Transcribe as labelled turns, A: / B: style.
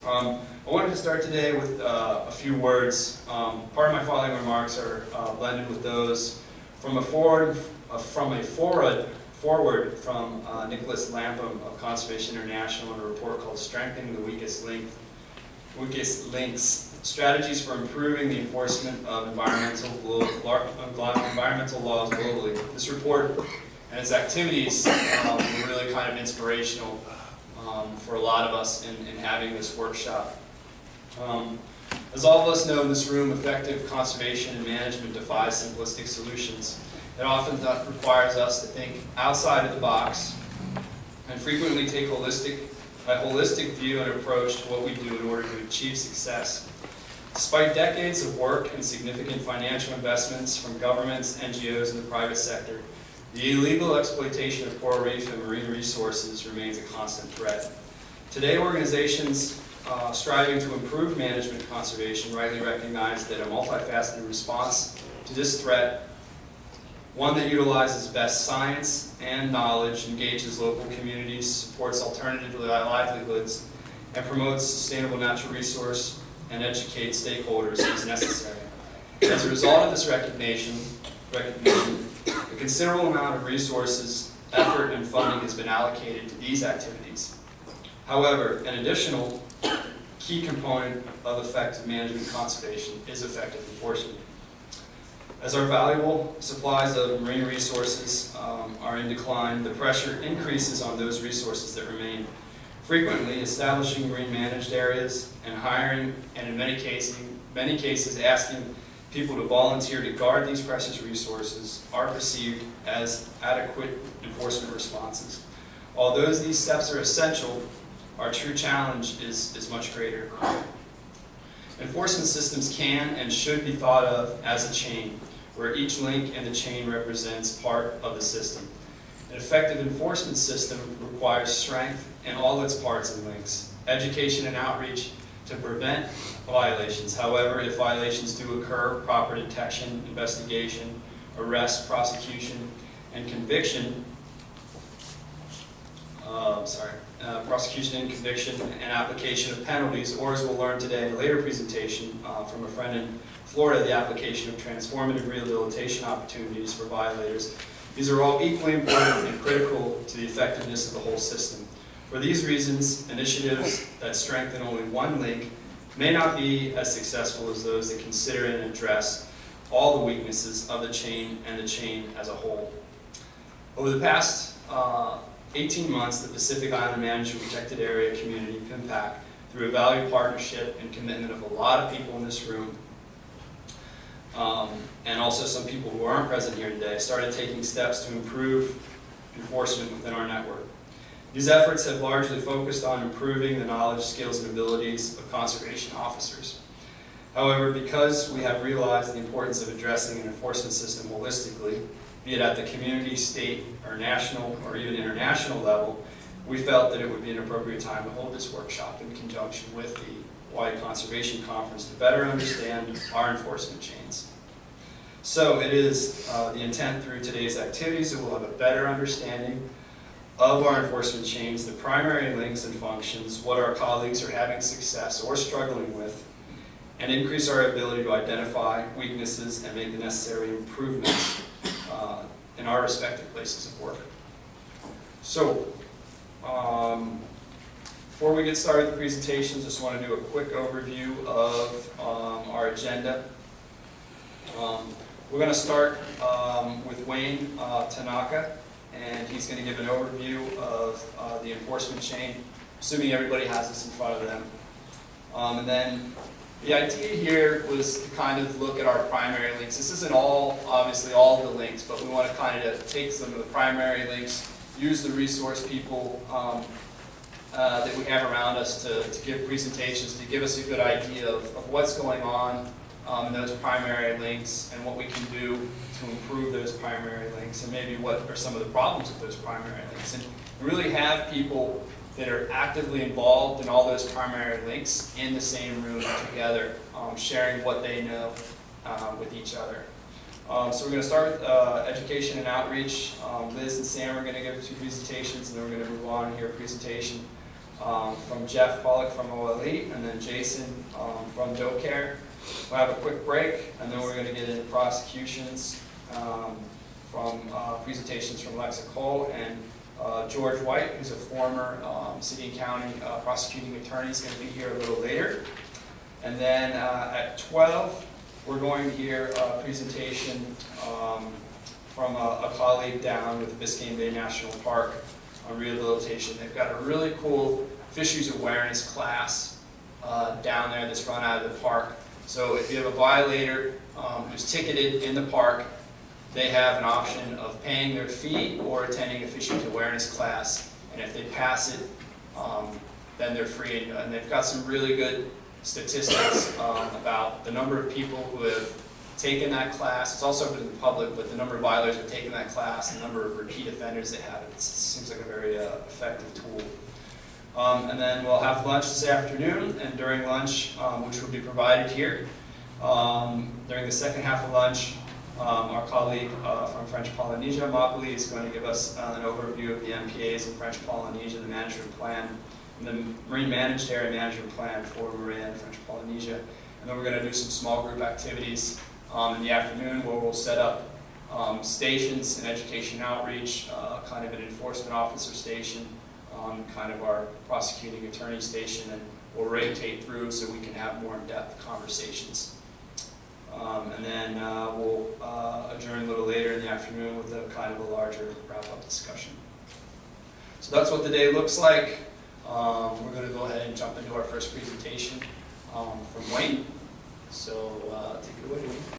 A: I wanted to start today with a few words. Part of my following remarks are blended with those from a forward from Nicholas Lampum of Conservation International in a report called "Strengthening the Weakest Links: Strategies for Improving the Enforcement of Environmental Laws Globally." This report and its activities were really kind of inspirational for a lot of us in having this workshop. As all of us know in this room, effective conservation and management defies simplistic solutions. It often requires us to think outside of the box and frequently take a holistic view and approach to what we do in order to achieve success. Despite decades of work and significant financial investments from governments, NGOs, and the private sector, the illegal exploitation of coral reef and marine resources remains a constant threat. Today, organizations striving to improve management conservation rightly recognize that a multifaceted response to this threat, one that utilizes best science and knowledge, engages local communities, supports alternative livelihoods, and promotes sustainable natural resource and educates stakeholders is necessary. As a result of this recognition, a considerable amount of resources, effort, and funding has been allocated to these activities. However, an additional key component of effective management conservation is effective enforcement. As our valuable supplies of marine resources are in decline, the pressure increases on those resources that remain. Frequently, establishing marine managed areas and hiring, and in many cases asking people to volunteer to guard these precious resources are perceived as adequate enforcement responses. Although these steps are essential, our true challenge is much greater. Enforcement systems can and should be thought of as a chain, where each link in the chain represents part of the system. An effective enforcement system requires strength in all its parts and links, education and outreach to prevent violations. However, if violations do occur, proper detection, investigation, arrest, prosecution, and conviction, and application of penalties, or as we'll learn today in a later presentation from a friend in Florida, the application of transformative rehabilitation opportunities for violators. These are all equally important and critical to the effectiveness of the whole system. For these reasons, initiatives that strengthen only one link may not be as successful as those that consider and address all the weaknesses of the chain and the chain as a whole. Over the past 18 months, the Pacific Island Management Protected Area Community, PIMPAC, through a valued partnership and commitment of a lot of people in this room, and also some people who aren't present here today, started taking steps to improve enforcement within our network. These efforts have largely focused on improving the knowledge, skills, and abilities of conservation officers. However, because we have realized the importance of addressing an enforcement system holistically, be it at the community, state, or national, or even international level, we felt that it would be an appropriate time to hold this workshop in conjunction with the Hawaii Conservation Conference to better understand our enforcement chains. So it is the intent through today's activities that we'll have a better understanding of our enforcement chains, the primary links and functions, what our colleagues are having success or struggling with, and increase our ability to identify weaknesses and make the necessary improvements in our respective places of work. So, before we get started with the presentations, I just want to do a quick overview of our agenda. We're going to start with Wayne Tanaka, and he's going to give an overview of the enforcement chain, assuming everybody has this in front of them. And then the idea here was to kind of look at our primary links. This isn't obviously all of the links, but we want to kind of take some of the primary links, use the resource people that we have around us to give presentations, to give us a good idea of what's going on in those primary links and what we can do to improve those primary links, and maybe what are some of the problems with those primary links. And really have people that are actively involved in all those primary links in the same room together, sharing what they know with each other. So we're going to start with education and outreach. Liz and Sam are going to give 2 presentations, and then we're going to move on and hear a presentation from Jeff Pollock from OLE, and then Jason from DoCare. We'll have a quick break, and then we're going to get into prosecutions from presentations from Lexa Cole and George White, who's a former city and county prosecuting attorney, is going to be here a little later. And then at 12, we're going to hear a presentation from a colleague down with Biscayne Bay National Park on rehabilitation. They've got a really cool fisheries awareness class down there that's run out of the park. So if you have a violator who's ticketed in the park, they have an option of paying their fee or attending a fisheries awareness class. And if they pass it, then they're free. And they've got some really good statistics about the number of people who have taken that class. It's also open to the public, but the number of violators who have taken that class, the number of repeat offenders they have. It seems like a very effective tool. And then we'll have lunch this afternoon, and during lunch, which will be provided here, during the second half of lunch, our colleague from French Polynesia, Makai, is going to give us an overview of the MPAs in French Polynesia, the management plan, and the marine managed area management plan for Maria and French Polynesia. And then we're going to do some small group activities in the afternoon where we'll set up stations in education outreach, kind of an enforcement officer station, kind of our prosecuting attorney station, and we'll rotate through so we can have more in-depth conversations. And then we'll adjourn a little later in the afternoon with a kind of a larger wrap-up discussion. So that's what the day looks like. We're going to go ahead and jump into our first presentation from Wayne. So take it away, Wayne.